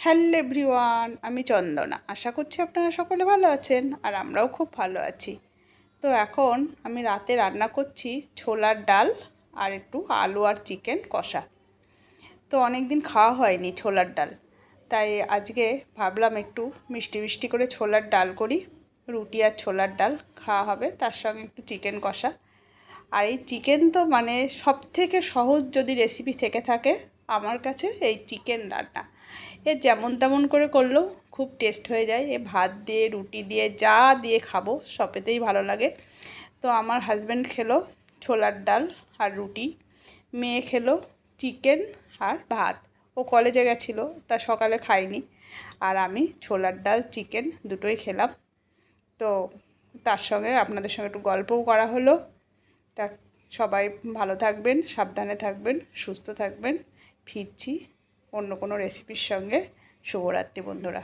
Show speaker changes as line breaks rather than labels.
Hello everyone, আমি চন্দনা। আশা করছি আপনারা সকলে ভালো আছেন আর আমরাও খুব ভালো আছি। তো এখন আমি রাতে রান্না করছি ছোলার ডাল আর একটু আলু আর চিকেন কষা। তো অনেক দিন খাওয়া হয়নি ছোলার ডাল, তাই আজকে ভাবলাম একটু মিষ্টি মিষ্টি করে ছোলার ডাল করি। রুটি আর ছোলার ডাল খাওয়া হবে, তার সঙ্গে একটু চিকেন কষা। আর এই চিকেন তো মানে সবথেকে সহজ যদি রেসিপি থেকে থাকে আমার কাছে এই চিকেন রান্না। এ যেমন তেমন করে করলেও খুব টেস্ট হয়ে যায়। এ ভাত দিয়ে রুটি দিয়ে যা দিয়ে খাবো সবেতেই ভালো লাগে। তো আমার হাজব্যান্ড খেলো ছোলার ডাল আর রুটি, মেয়ে খেলো চিকেন আর ভাত। ও কলেজে গেছিলো, তা সকালে খাইনি। আর আমি ছোলার ডাল চিকেন দুটোই খেলাম। তো তার সঙ্গে আপনাদের সঙ্গে একটু গল্পও করা হলো। তা সবাই ভালো থাকবেন, সাবধানে থাকবেন, সুস্থ থাকবেন। ফিরছি অন্য কোনো রেসিপির সঙ্গে। শুভরাত্রি বন্ধুরা।